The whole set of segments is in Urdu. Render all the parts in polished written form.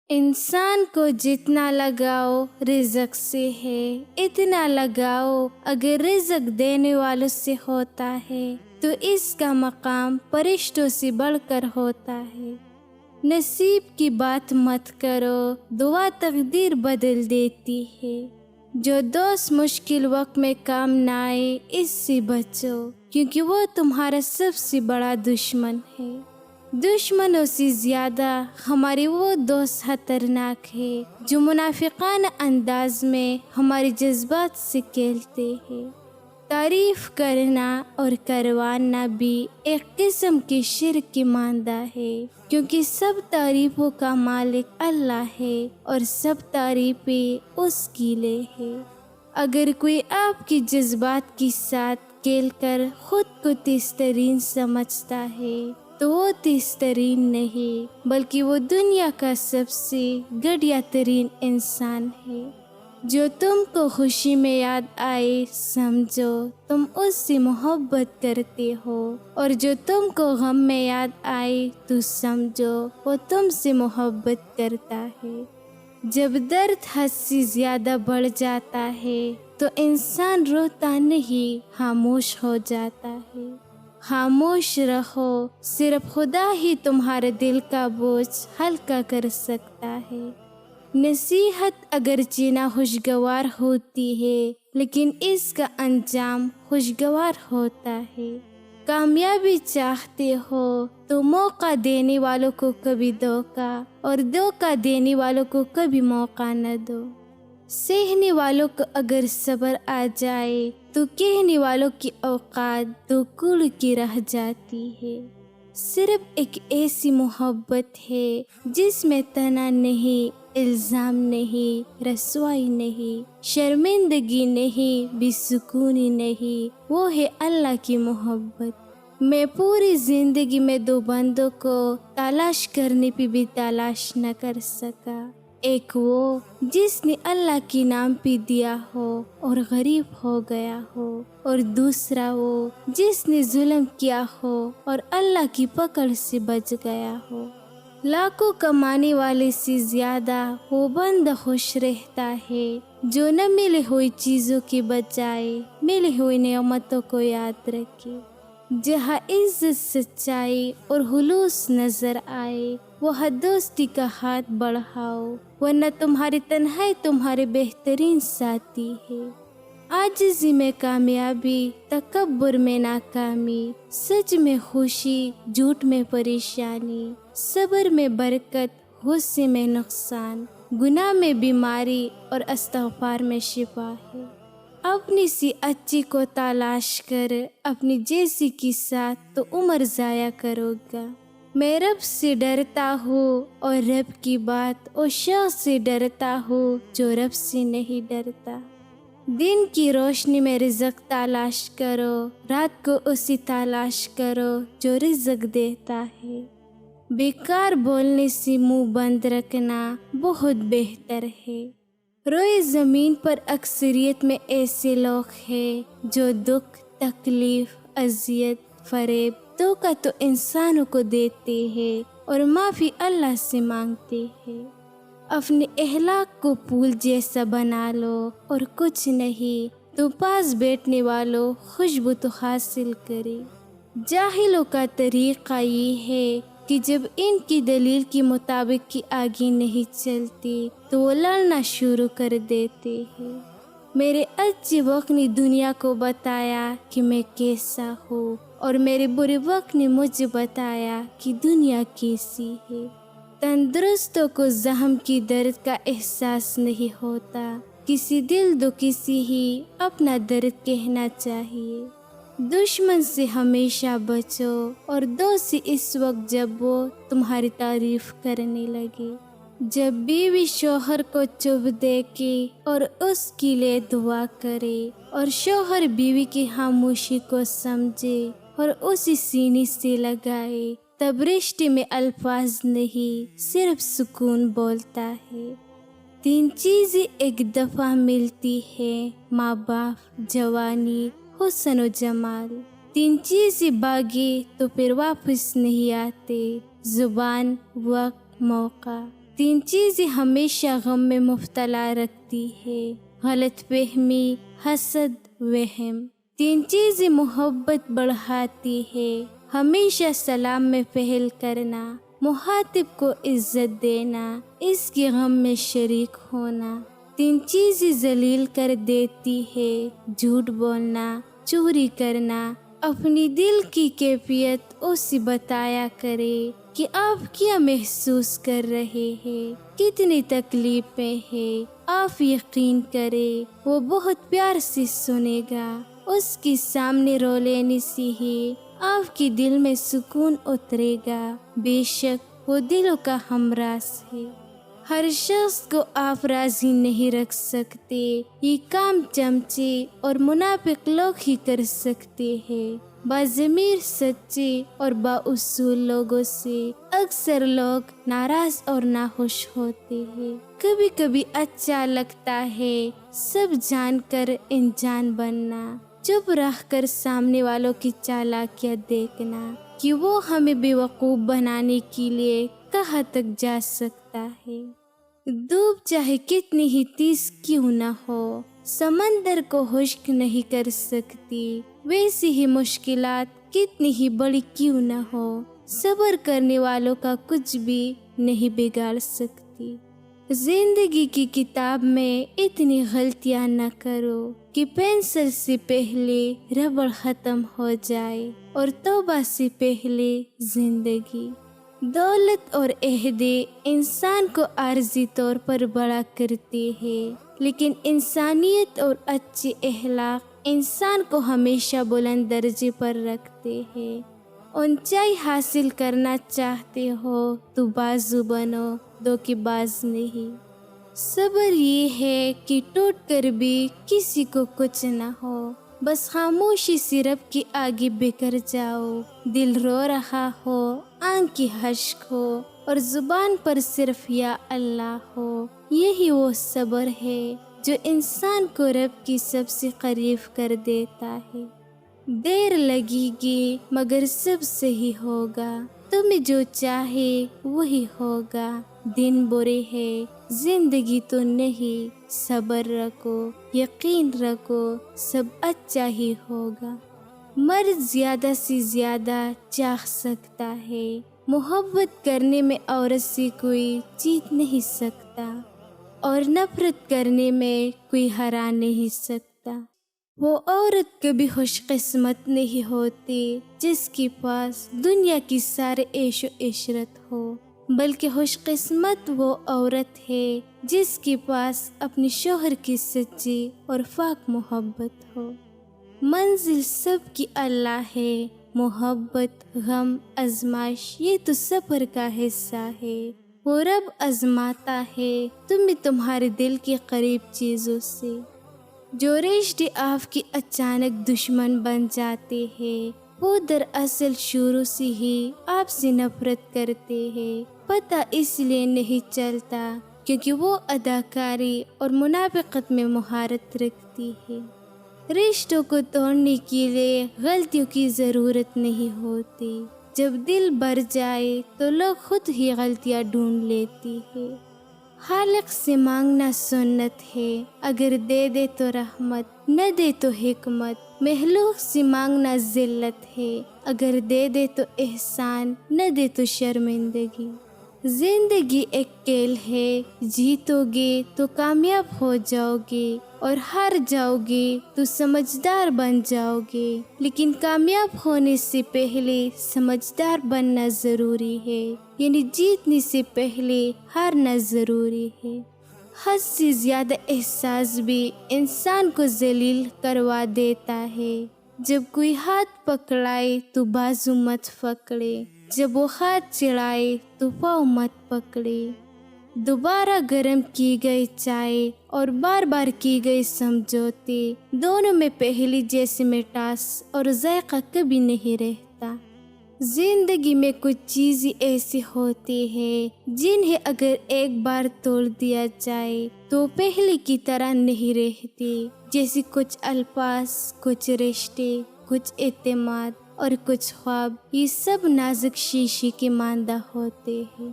انسان کو جتنا لگاؤ رزق سے ہے، اتنا لگاؤ اگر رزق دینے والوں سے ہوتا ہے تو اس کا مقام فرشتوں سے بڑھ کر ہوتا ہے۔ نصیب کی بات مت کرو، دعا تقدیر بدل دیتی ہے۔ جو دوست مشکل وقت میں کام نہ آئے اس سے بچو، کیونکہ وہ تمہارا سب سے بڑا دشمن ہے۔ دشمنوں سے زیادہ ہمارے وہ دوست خطرناک ہے جو منافقانہ انداز میں ہمارے جذبات سے کھیلتے ہیں۔ تعریف کرنا اور کروانا بھی ایک قسم کی شرک کی مانندہ ہے، کیونکہ سب تعریفوں کا مالک اللہ ہے اور سب تعریفیں اس کی لے ہے۔ اگر کوئی آپ کی جذبات کے ساتھ کھیل کر خود کو تیز ترین سمجھتا ہے تو وہ تیز ترین نہیں بلکہ وہ دنیا کا سب سے گھٹیا ترین انسان ہے۔ جو تم کو خوشی میں یاد آئے سمجھو تم اس سے محبت کرتے ہو، اور جو تم کو غم میں یاد آئے تو سمجھو وہ تم سے محبت کرتا ہے۔ جب درد حد سے زیادہ بڑھ جاتا ہے تو انسان روتا نہیں، خاموش ہو جاتا ہے۔ خاموش رہو، صرف خدا ہی تمہارے دل کا بوجھ ہلکا کر سکتا ہے۔ نصیحت اگرچہ نہ خوشگوار ہوتی ہے لیکن اس کا انجام خوشگوار ہوتا ہے۔ کامیابی چاہتے ہو تو موقع دینے والوں کو کبھی دھوکا اور دھوکا دینے والوں کو کبھی موقع نہ دو۔ سہنے والوں کو اگر صبر آ جائے تو کہنے والوں کی اوقات دو کوڑ کی رہ جاتی ہے۔ صرف ایک ایسی محبت ہے جس میں طعنہ نہیں، الزام نہیں، رسوائی نہیں، شرمندگی نہیں، بے سکونی نہیں، وہ ہے اللہ کی محبت۔ میں پوری زندگی میں دو بندوں کو تلاش کرنے پہ بھی تلاش نہ کر سکا، ایک وہ جس نے اللہ کے نام پہ دیا ہو اور غریب ہو گیا ہو، اور دوسرا وہ جس نے ظلم کیا ہو اور اللہ کی پکڑ سے بچ گیا ہو۔ لاکھوں کمانے والے سے زیادہ وہ بندہ خوش رہتا ہے جو نہ ملے ہوئی چیزوں کے بجائے ملے ہوئی نعمتوں کو یاد رکھے۔ جہاں عزت، سچائی اور خلوص نظر آئے وہاں دوستی کا ہاتھ بڑھاؤ، ورنہ تمہاری تنہائی تمہارے بہترین ساتھی ہے۔ عاجزی میں کامیابی، تکبر میں ناکامی، سچ میں خوشی، جھوٹ میں پریشانی، صبر میں برکت، غصے میں نقصان، گناہ میں بیماری اور استغفار میں شفا ہے۔ اپنی سی اچھی کو تلاش کر اپنی جیسی کے ساتھ تو عمر ضائع کرو گا۔ میں رب سے ڈرتا ہوں اور رب کی بات اور شخص سے ڈرتا ہوں جو رب سے نہیں ڈرتا۔ دن کی روشنی میں رزق تلاش کرو، رات کو اسی تلاش کرو جو رزق دیتا ہے۔ بیکار بولنے سے منہ بند رکھنا بہت بہتر ہے۔ روئے زمین پر اکثریت میں ایسے لوگ ہیں جو دکھ، تکلیف، اذیت، فریب، دھوکہ تو انسانوں کو دیتے ہیں اور معافی اللہ سے مانگتے ہیں۔ اپنے اخلاق کو پھول جیسا بنا لو اور کچھ نہیں تو پاس بیٹھنے والوں خوشبو تو حاصل کرے۔ جاہلوں کا طریقہ یہ ہے کہ جب ان کی دلیل کے مطابق کی آگے نہیں چلتی تو وہ لڑنا شروع کر دیتے ہیں۔ میرے اچھے وقت نے دنیا کو بتایا کہ میں کیسا ہوں، اور میرے برے وقت نے مجھے بتایا کہ دنیا کیسی ہے۔ تندرستوں کو زخم کی درد کا احساس نہیں ہوتا، کسی دل دکھی سے ہی اپنا درد کہنا چاہیے۔ دشمن سے ہمیشہ بچو اور دوست سے اس وقت جب وہ تمہاری تعریف کرنے لگے۔ جب بیوی شوہر کو چپ دیکھے اور اس کے لیے دعا کرے، اور شوہر بیوی کی خاموشی کو سمجھے اور اسے سینے سے لگائے، تب رشتے میں الفاظ نہیں صرف سکون بولتا ہے۔ تین چیزیں ایک دفعہ ملتی ہیں، ماں باپ، جوانی، حسن و جمال۔ تین چیزیں بھاگے تو پھر واپس نہیں آتے، زبان، وقت، موقع۔ 3 چیزیں ہمیشہ غم میں مبتلا رکھتی ہے: غلط فہمی، حسد، وہم۔ 3 چیزیں محبت بڑھاتی ہے: ہمیشہ سلام میں پہل کرنا، مخاطب کو عزت دینا، اس کے غم میں شریک ہونا۔ 3 چیزیں ذلیل کر دیتی ہے: جھوٹ بولنا، چوری کرنا۔ اپنی دل کی کیفیت اسے بتایا کرے کہ آپ کیا محسوس کر رہے ہیں، کتنی تکلیفیں ہیں۔ آپ یقین کریں وہ بہت پیار سے سنے گا۔ اس کے سامنے رو لینے سے ہی آپ کے دل میں سکون اترے گا۔ بے شک وہ دلوں کا ہمراز ہے۔ ہر شخص کو آپ راضی نہیں رکھ سکتے، یہ کام چمچے اور منافق لوگ ہی کر سکتے ہیں۔ باضمیر، سچے اور بااصول لوگوں سے اکثر لوگ ناراض اور ناخوش ہوتے ہیں۔ کبھی کبھی اچھا لگتا ہے سب جان کر انجان بننا، چپ رہ کر سامنے والوں کی چالاکیاں دیکھنا کہ وہ ہمیں بیوقوف بنانے کے لیے کہاں تک جا سکتا ہے۔ دھوپ چاہے کتنی ہی تیز کیوں نہ ہو، سمندر کو خشک نہیں کر سکتی، ویسی ہی مشکلات کتنی ہی بڑی کیوں نہ ہو، صبر کرنے والوں کا کچھ بھی نہیں بگاڑ سکتی۔ زندگی کی کتاب میں اتنی غلطیاں نہ کرو کہ پینسل سے پہلے ربڑ ختم ہو جائے اور توبہ سے پہلے زندگی۔ دولت اور عہدے انسان کو عارضی طور پر بڑا کرتے ہیں، لیکن انسانیت اور اچھے اخلاق انسان کو ہمیشہ بلند درجے پر رکھتے ہیں۔ اونچائی حاصل کرنا چاہتے ہو تو بازو بنو، دھوکے باز نہیں۔ صبر یہ ہے کہ ٹوٹ کر بھی کسی کو کچھ نہ ہو، بس خاموشی سے رب کے آگے بکھر جاؤ۔ دل رو رہا ہو، آنکھیں اشک ہو اور زبان پر صرف یا اللہ ہو، یہی وہ صبر ہے جو انسان کو رب کی سب سے قریب کر دیتا ہے۔ دیر لگے گی مگر سب صحیح ہوگا، تمہیں جو چاہے وہی ہوگا۔ دن برے ہیں، زندگی تو نہیں، صبر رکھو، یقین رکھو، سب اچھا ہی ہوگا۔ مرد زیادہ سے زیادہ چاہ سکتا ہے، محبت کرنے میں عورت سے کوئی جیت نہیں سکتا، اور نفرت کرنے میں کوئی ہرا نہیں سکتا۔ وہ عورت کبھی خوش قسمت نہیں ہوتی جس کے پاس دنیا کی سارے عیش و عشرت ہو، بلکہ خوش قسمت وہ عورت ہے جس کے پاس اپنے شوہر کی سچی اور پاک محبت ہو۔ منزل سب کی اللہ ہے، محبت، غم، آزمائش یہ تو سفر کا حصہ ہے۔ وہ رب آزماتا ہے تمہیں تمہارے دل کے قریب چیزوں سے۔ جو رشتے آپ کے اچانک دشمن بن جاتے ہیں، وہ دراصل شروع سے ہی آپ سے نفرت کرتے ہیں۔ پتہ اس لیے نہیں چلتا کیونکہ وہ اداکاری اور منافقت میں مہارت رکھتی ہے۔ رشتوں کو توڑنے کے لیے غلطیوں کی ضرورت نہیں ہوتی، جب دل بھر جائے تو لوگ خود ہی غلطیاں ڈھونڈ لیتی ہے۔ خالق سے مانگنا سنت ہے، اگر دے دے تو رحمت، نہ دے تو حکمت۔ مخلوق سے مانگنا ذلت ہے، اگر دے دے تو احسان، نہ دے تو شرمندگی۔ زندگی ایک کھیل ہے، جیتو گے تو کامیاب ہو جاؤ گے اور ہار جاؤ گے تو سمجھدار بن جاؤ گے، لیکن کامیاب ہونے سے پہلے سمجھدار بننا ضروری ہے، یعنی جیتنے سے پہلے ہارنا ضروری ہے۔ حد سے زیادہ احساس بھی انسان کو ذلیل کروا دیتا ہے۔ جب کوئی ہاتھ پکڑائے تو بازو مت پکڑے، جب وہ ہاتھ چڑھائے تو پاؤں مت پکڑے۔ دوبارہ گرم کی گئی چائے اور بار بار کی گئی سمجھوتے، دونوں میں پہلی جیسی مٹاس اور ذائقہ کبھی نہیں رہتا۔ زندگی میں کچھ چیزیں ایسی ہوتی ہیں جنہیں اگر ایک بار توڑ دیا جائے تو پہلے کی طرح نہیں رہتی، جیسے کچھ الفاظ، کچھ رشتے، کچھ اعتماد اور کچھ خواب، یہ سب نازک شیشے کے مانند ہوتے ہیں۔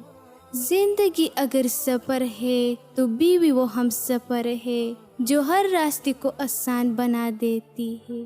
زندگی اگر سفر ہے تو بیوی وہ ہم سفر ہے جو ہر راستے کو آسان بنا دیتی ہے۔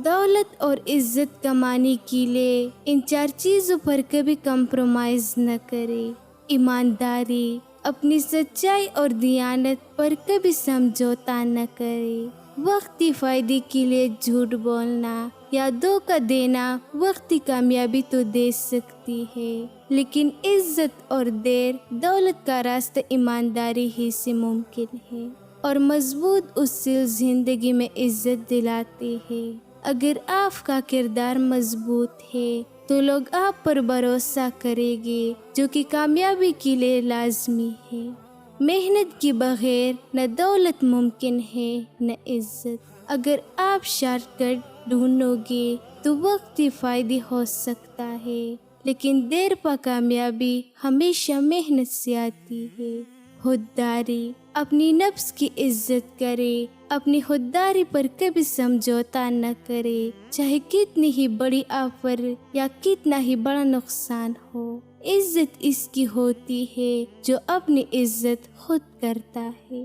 دولت اور عزت کمانے کے لیے ان 4 چیزوں پر کبھی کمپرومائز نہ کرے۔ ایمانداری، اپنی سچائی اور دیانت پر کبھی سمجھوتا نہ کرے۔ وقتی فائدے کے لیے جھوٹ بولنا یا دھوکہ دینا وقتی کامیابی تو دے سکتی ہے، لیکن عزت اور دیر دولت کا راستہ ایمانداری ہی سے ممکن ہے، اور مضبوط اصول زندگی میں عزت دلاتے ہیں۔ اگر آپ کا کردار مضبوط ہے تو لوگ آپ پر بھروسہ کریں گے، جو کہ کامیابی کے لیے لازمی ہے۔ محنت کے بغیر نہ دولت ممکن ہے نہ عزت۔ اگر آپ شارٹ کٹ ڈھونڈو گے تو وقتی فائدے ہو سکتا ہے، لیکن دیر پا کامیابی ہمیشہ محنت سے آتی ہے۔ خودداری، اپنی نفس کی عزت کرے، اپنی خودداری پر کبھی سمجھوتا نہ کرے، چاہے کتنی ہی بڑی آفر یا کتنا ہی بڑا نقصان ہو۔ عزت اس کی ہوتی ہے جو اپنی عزت خود کرتا ہے۔